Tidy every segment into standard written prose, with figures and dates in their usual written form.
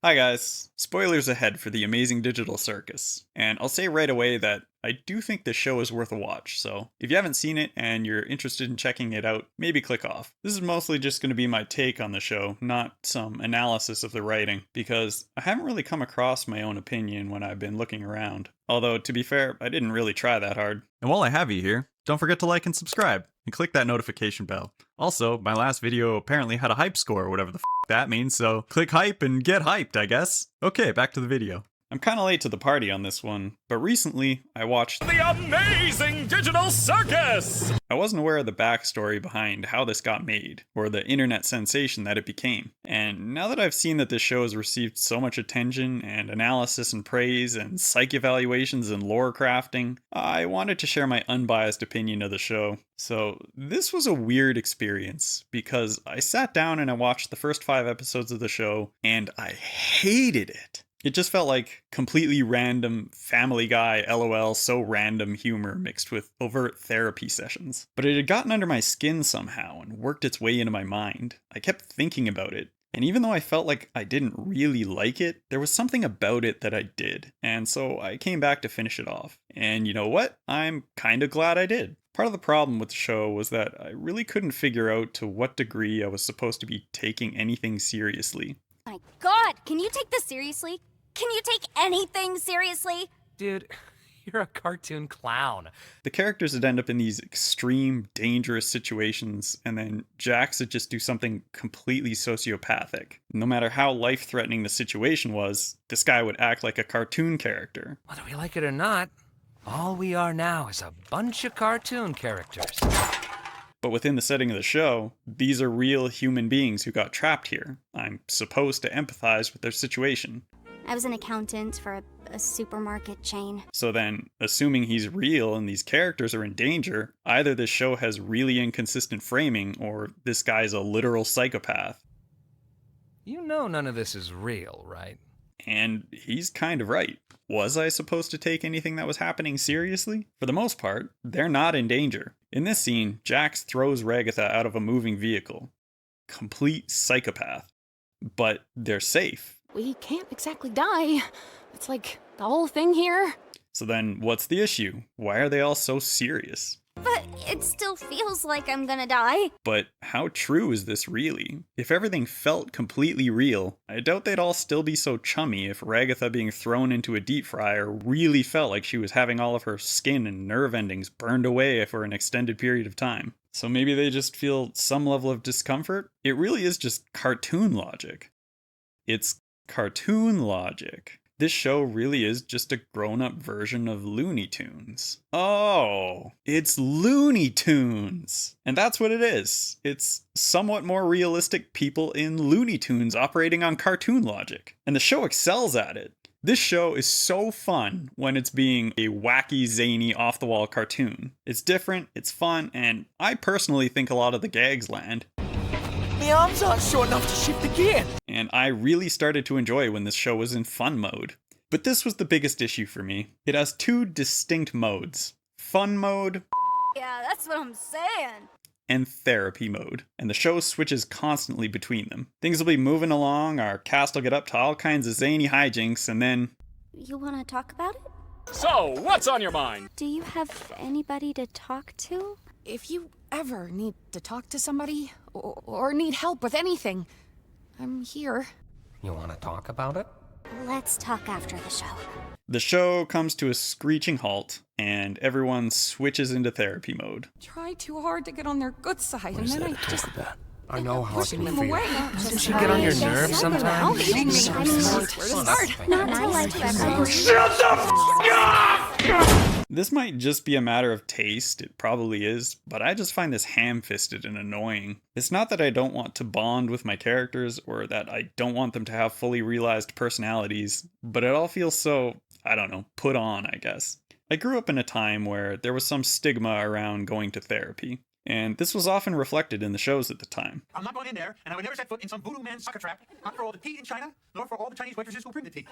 Hi guys, spoilers ahead for the amazing Digital Circus, and I'll say right away that I do think this show is worth a watch, so if you haven't seen it and you're interested in checking it out, maybe click off. This is mostly just going to be my take on the show, not some analysis of the writing, because I haven't really come across my own opinion when I've been looking around. Although, to be fair, I didn't really try that hard. And while I have you here, don't forget to like and subscribe, and click that notification bell. Also, my last video apparently had a hype score or whatever the that means, so click hype and get hyped, I guess. Okay, back to the video. I'm kinda late to the party on this one, but recently I watched The Amazing Digital Circus! I wasn't aware of the backstory behind how this got made, or the internet sensation that it became. And now that I've seen that this show has received so much attention and analysis and praise and psych evaluations and lore crafting, I wanted to share my unbiased opinion of the show. So this was a weird experience, because I sat down and I watched the first 5 episodes of the show, and I hated it. It just felt like completely random Family Guy LOL so random humor mixed with overt therapy sessions. But it had gotten under my skin somehow and worked its way into my mind. I kept thinking about it. And even though I felt like I didn't really like it, there was something about it that I did. And so I came back to finish it off. And you know what? I'm kind of glad I did. Part of the problem with the show was that I really couldn't figure out to what degree I was supposed to be taking anything seriously. My God, can you take this seriously? Can you take anything seriously? Dude, you're a cartoon clown. The characters would end up in these extreme, dangerous situations, and then Jax would just do something completely sociopathic. No matter how life-threatening the situation was, this guy would act like a cartoon character. Whether we like it or not, all we are now is a bunch of cartoon characters. But within the setting of the show, these are real human beings who got trapped here. I'm supposed to empathize with their situation. I was an accountant for a supermarket chain. So then, assuming he's real and these characters are in danger, either this show has really inconsistent framing, or this guy's a literal psychopath. You know none of this is real, right? And he's kind of right. Was I supposed to take anything that was happening seriously? For the most part, they're not in danger. In this scene, Jax throws Ragatha out of a moving vehicle. Complete psychopath. But they're safe. We can't exactly die. It's like the whole thing here. So then, what's the issue? Why are they all so serious? But it still feels like I'm gonna die. But how true is this really? If everything felt completely real, I doubt they'd all still be so chummy if Ragatha being thrown into a deep fryer really felt like she was having all of her skin and nerve endings burned away for an extended period of time. So maybe they just feel some level of discomfort? It really is just cartoon logic. It's cartoon logic. This show really is just a grown-up version of Looney Tunes. Oh, it's Looney Tunes! And that's what it is. It's somewhat more realistic people in Looney Tunes operating on cartoon logic. And the show excels at it. This show is so fun when it's being a wacky, zany, off-the-wall cartoon. It's different, it's fun, and I personally think a lot of the gags land. My arms aren't short enough to shift the gear. And I really started to enjoy when this show was in fun mode. But this was the biggest issue for me. It has 2 distinct modes. Fun mode Yeah, that's what I'm saying. and therapy mode. And the show switches constantly between them. Things will be moving along, our cast will get up to all kinds of zany hijinks, and then... You wanna talk about it? So, what's on your mind? Do you have anybody to talk to? If you ever need to talk to somebody or need help with anything, I'm here. You want to talk about it? Let's talk after the show. The show comes to a screeching halt, and everyone switches into therapy mode. Try too hard to get on their good side, and then I just about? I know how it pushing can them feel. away. Doesn't she get on your nerves sometimes? Where to start? Not to let you ever. This might just be a matter of taste, it probably is, but I just find this ham-fisted and annoying. It's not that I don't want to bond with my characters, or that I don't want them to have fully realized personalities, but it all feels so, I don't know, put on, I guess. I grew up in a time where there was some stigma around going to therapy, and this was often reflected in the shows at the time. I'm not going in there, and I would never set foot in some voodoo man's sucker trap. Not for all the tea in China, nor for all the Chinese waitresses who bring the tea.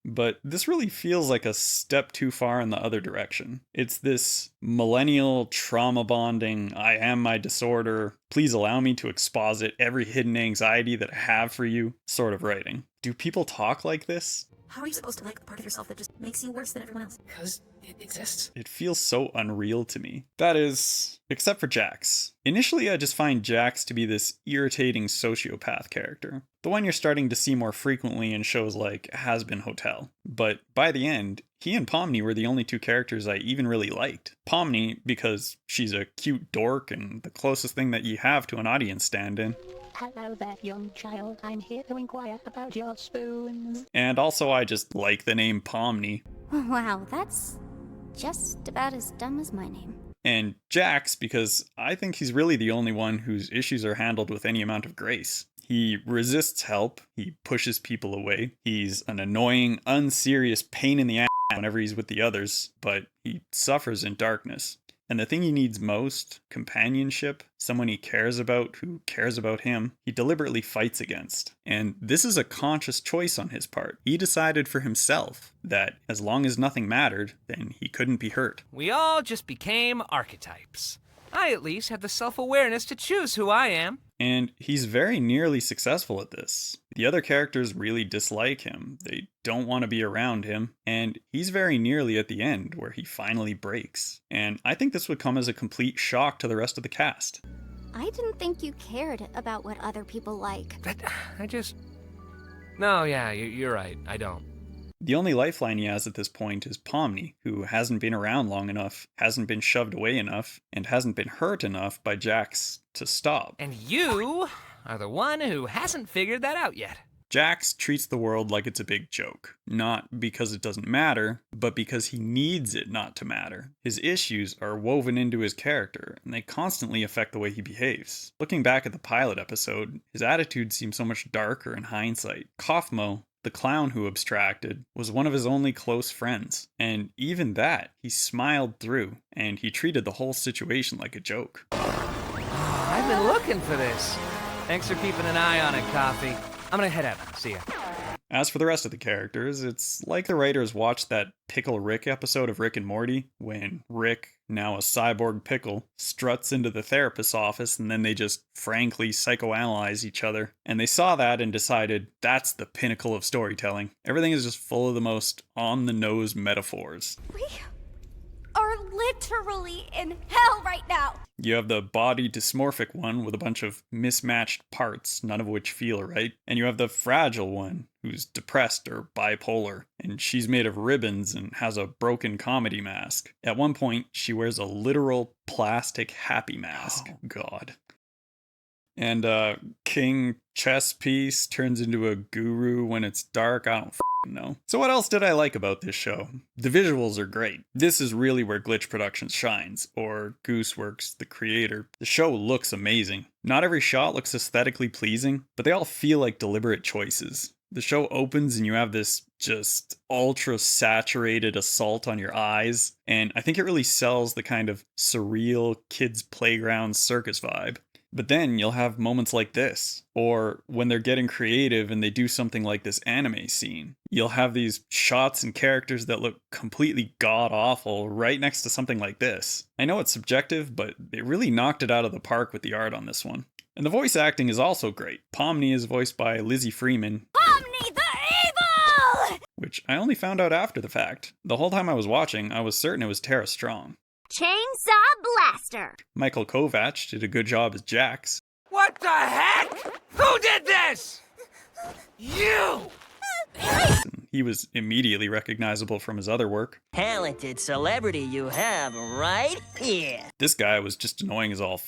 But this really feels like a step too far in the other direction. It's this millennial trauma bonding, I am my disorder, please allow me to exposit every hidden anxiety that I have for you sort of writing. Do people talk like this? How are you supposed to like the part of yourself that just makes you worse than everyone else? Because it exists. It feels so unreal to me. That is, except for Jax. Initially, I just find Jax to be this irritating sociopath character. The one you're starting to see more frequently in shows like Has Been Hotel. But by the end, he and Pomni were the only two characters I even really liked. Pomni, because she's a cute dork and the closest thing that you have to an audience stand-in. Hello there, young child. I'm here to inquire about your spoons. And also I just like the name Pomni. Wow, that's just about as dumb as my name. And Jax, because I think he's really the only one whose issues are handled with any amount of grace. He resists help, he pushes people away, he's an annoying, unserious pain in the ass whenever he's with the others, but he suffers in darkness. And the thing he needs most, companionship, someone he cares about who cares about him, he deliberately fights against. And this is a conscious choice on his part. He decided for himself that as long as nothing mattered, then he couldn't be hurt. We all just became archetypes. I at least have the self-awareness to choose who I am. And he's very nearly successful at this. The other characters really dislike him. They don't want to be around him. And he's very nearly at the end where he finally breaks. And I think this would come as a complete shock to the rest of the cast. I didn't think you cared about what other people like. No, yeah, you're right. I don't. The only lifeline he has at this point is Pomni, who hasn't been around long enough, hasn't been shoved away enough, and hasn't been hurt enough by Jax to stop. And you are the one who hasn't figured that out yet. Jax treats the world like it's a big joke. Not because it doesn't matter, but because he needs it not to matter. His issues are woven into his character, and they constantly affect the way he behaves. Looking back at the pilot episode, his attitude seems so much darker in hindsight. Kaufmo, the clown who abstracted, was one of his only close friends. And even that, he smiled through, and he treated the whole situation like a joke. I've been looking for this. Thanks for keeping an eye on it, Coffee. I'm gonna head out. See ya. As for the rest of the characters, it's like the writers watched that Pickle Rick episode of Rick and Morty, when Rick, now a cyborg pickle, struts into the therapist's office and then they just frankly psychoanalyze each other. And they saw that and decided that's the pinnacle of storytelling. Everything is just full of the most on-the-nose metaphors. We are literally in hell right now. You have the body dysmorphic one with a bunch of mismatched parts, none of which feel right. And you have the fragile one who's depressed or bipolar, and she's made of ribbons and has a broken comedy mask. At one point, she wears a literal plastic happy mask. Oh. God. And King Chess Piece turns into a guru when it's dark. I don't know. So what else did I like about this show? The visuals are great. This is really where Glitch Productions shines, or Gooseworks, the creator. The show looks amazing. Not every shot looks aesthetically pleasing, but they all feel like deliberate choices. The show opens and you have this just ultra saturated assault on your eyes, and I think it really sells the kind of surreal kids playground circus vibe. But then you'll have moments like this, or when they're getting creative and they do something like this anime scene. You'll have these shots and characters that look completely god-awful right next to something like this. I know it's subjective, but they really knocked it out of the park with the art on this one. And the voice acting is also great. Pomni is voiced by Lizzie Freeman. Pomni the Evil! Which I only found out after the fact. The whole time I was watching, I was certain it was Tara Strong. Chainsaw Blaster. Michael Kovac did a good job as Jax. What the heck? Who did this? You! He was immediately recognizable from his other work. Talented celebrity you have right here. This guy was just annoying as all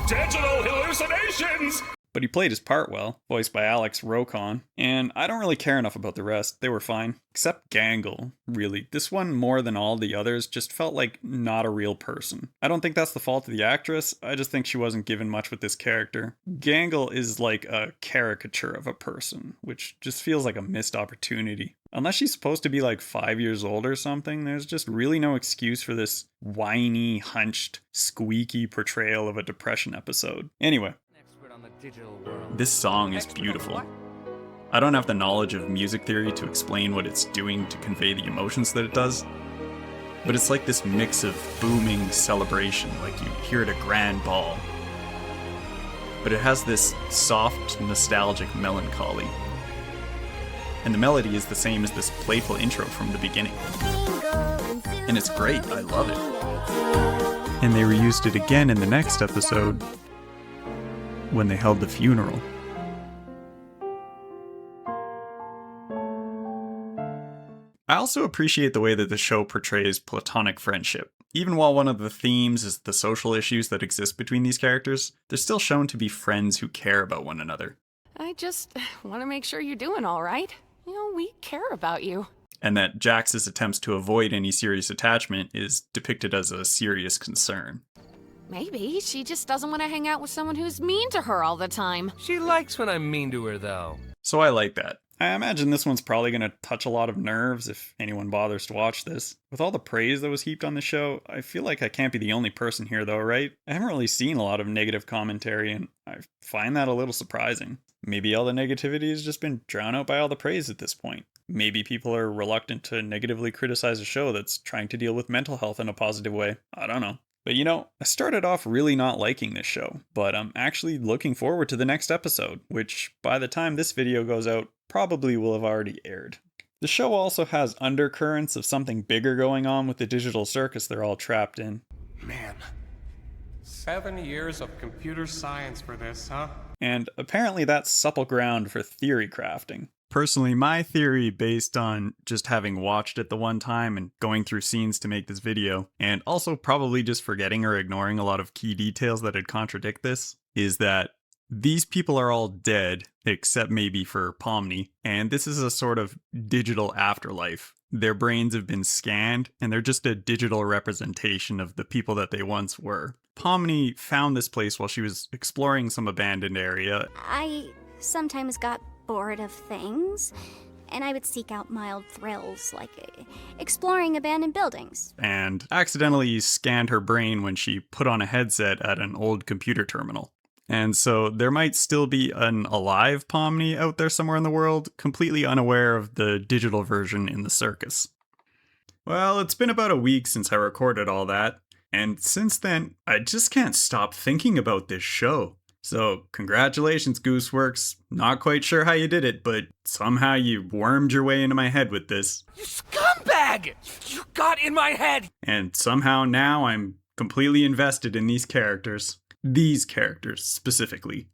Digital hallucinations! But he played his part well, voiced by Alex Rokon, and I don't really care enough about the rest. They were fine. Except Gangle, really. This one, more than all the others, just felt like not a real person. I don't think that's the fault of the actress, I just think she wasn't given much with this character. Gangle is like a caricature of a person, which just feels like a missed opportunity. Unless she's supposed to be like 5 years old or something, there's just really no excuse for this whiny, hunched, squeaky portrayal of a depression episode. Anyway, this song is beautiful. I don't have the knowledge of music theory to explain what it's doing to convey the emotions that it does, but it's like this mix of booming celebration, like you hear at a grand ball. But it has this soft, nostalgic melancholy. And the melody is the same as this playful intro from the beginning. And it's great, I love it. And they reused it again in the next episode when they held the funeral. I also appreciate the way that the show portrays platonic friendship. Even while one of the themes is the social issues that exist between these characters, they're still shown to be friends who care about one another. I just want to make sure you're doing all right. You know, we care about you. And that Jax's attempts to avoid any serious attachment is depicted as a serious concern. Maybe she just doesn't want to hang out with someone who's mean to her all the time. She likes when I'm mean to her, though. So I like that. I imagine this one's probably going to touch a lot of nerves if anyone bothers to watch this. With all the praise that was heaped on the show, I feel like I can't be the only person here though, right? I haven't really seen a lot of negative commentary, and I find that a little surprising. Maybe all the negativity has just been drowned out by all the praise at this point. Maybe people are reluctant to negatively criticize a show that's trying to deal with mental health in a positive way. I don't know. But you know, I started off really not liking this show, but I'm actually looking forward to the next episode, which by the time this video goes out, probably will have already aired. The show also has undercurrents of something bigger going on with the digital circus they're all trapped in. Man, 7 years of computer science for this, huh? And apparently that's supple ground for theory crafting. Personally, my theory, based on just having watched it the one time and going through scenes to make this video, and also probably just forgetting or ignoring a lot of key details that would contradict this, is that these people are all dead, except maybe for Pomni, and this is a sort of digital afterlife. Their brains have been scanned, and they're just a digital representation of the people that they once were. Pomni found this place while she was exploring some abandoned area. I sometimes got bored of things, and I would seek out mild thrills like exploring abandoned buildings. And accidentally scanned her brain when she put on a headset at an old computer terminal. And so there might still be an alive Pomni out there somewhere in the world, completely unaware of the digital version in the circus. Well, it's been about a week since I recorded all that, and since then, I just can't stop thinking about this show. So, congratulations, Gooseworks. Not quite sure how you did it, but somehow you wormed your way into my head with this. You scumbag! You got in my head! And somehow now I'm completely invested in these characters. These characters, specifically.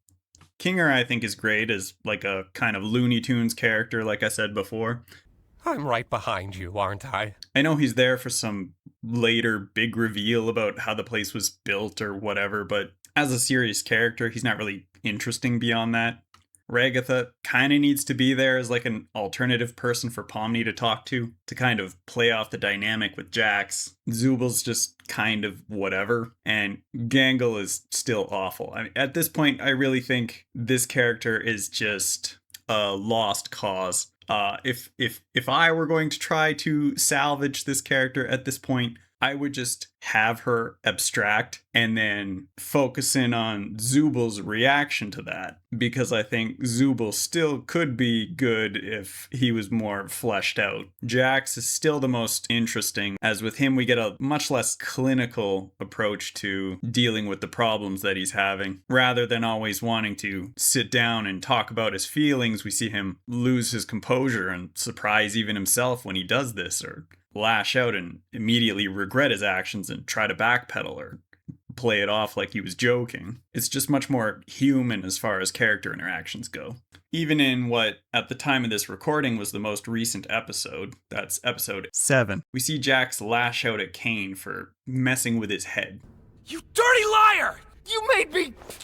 Kinger, I think, is great as like a kind of Looney Tunes character, like I said before. I'm right behind you, aren't I? I know he's there for some later big reveal about how the place was built or whatever, but as a serious character, he's not really interesting beyond that. Ragatha kind of needs to be there as like an alternative person for Pomni to talk to kind of play off the dynamic with Jax. Zubal's just kind of whatever, and Gangle is still awful. I mean, at this point, I really think this character is just a lost cause. If I were going to try to salvage this character at this point, I would just have her abstract and then focus in on Zubal's reaction to that, because I think Zubal still could be good if he was more fleshed out. Jax is still the most interesting, as with him we get a much less clinical approach to dealing with the problems that he's having. Rather than always wanting to sit down and talk about his feelings, we see him lose his composure and surprise even himself when he does this, or lash out and immediately regret his actions and try to backpedal or play it off like he was joking. It's just much more human as far as character interactions go. Even in what, at the time of this recording, was the most recent episode, that's episode 7, we see Jax lash out at Kane for messing with his head. You dirty liar!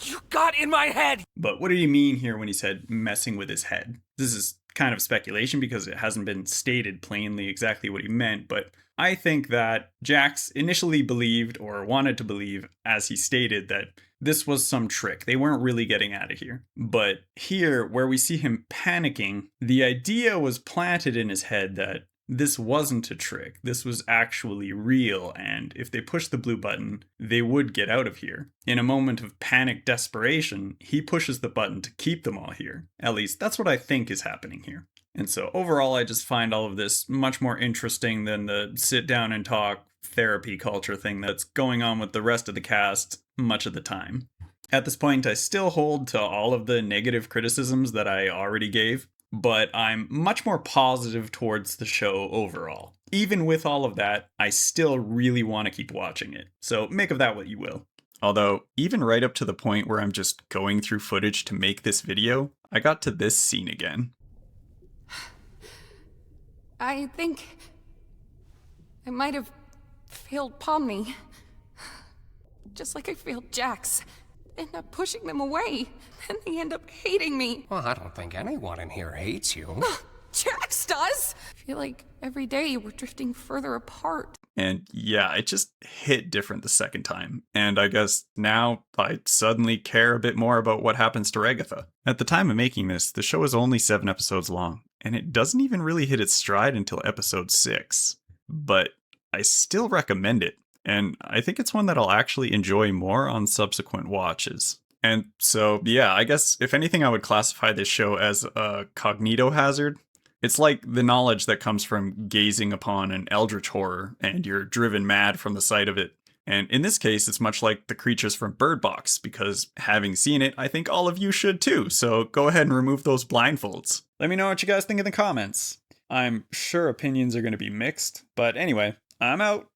You got in my head! But what did he mean here when he said messing with his head? This is kind of speculation because it hasn't been stated plainly exactly what he meant, but I think that Jax initially believed, or wanted to believe, as he stated, that this was some trick. They weren't really getting out of here. But here, where we see him panicking, the idea was planted in his head that this wasn't a trick. This was actually real, and if they pushed the blue button, they would get out of here. In a moment of panic desperation, he pushes the button to keep them all here. At least, that's what I think is happening here. And so overall, I just find all of this much more interesting than the sit down and talk therapy culture thing that's going on with the rest of the cast much of the time. At this point, I still hold to all of the negative criticisms that I already gave, but I'm much more positive towards the show overall. Even with all of that, I still really want to keep watching it, so make of that what you will. Although, even right up to the point where I'm just going through footage to make this video, I got to this scene again. I think I might have failed Pomni. Just like I failed Jax. End up pushing them away, and they end up hating me. Well, I don't think anyone in here hates you. Jax does! I feel like every day we're drifting further apart. And yeah, it just hit different the second time. And I guess now I suddenly care a bit more about what happens to Regatha. At the time of making this, the show is only 7 episodes long, and it doesn't even really hit its stride until episode 6. But I still recommend it, and I think it's one that I'll actually enjoy more on subsequent watches. And so, yeah, I guess if anything, I would classify this show as a cognito hazard. It's like the knowledge that comes from gazing upon an eldritch horror, and you're driven mad from the sight of it. And in this case, it's much like the creatures from Bird Box, because having seen it, I think all of you should too, so go ahead and remove those blindfolds. Let me know what you guys think in the comments. I'm sure opinions are going to be mixed, but anyway, I'm out.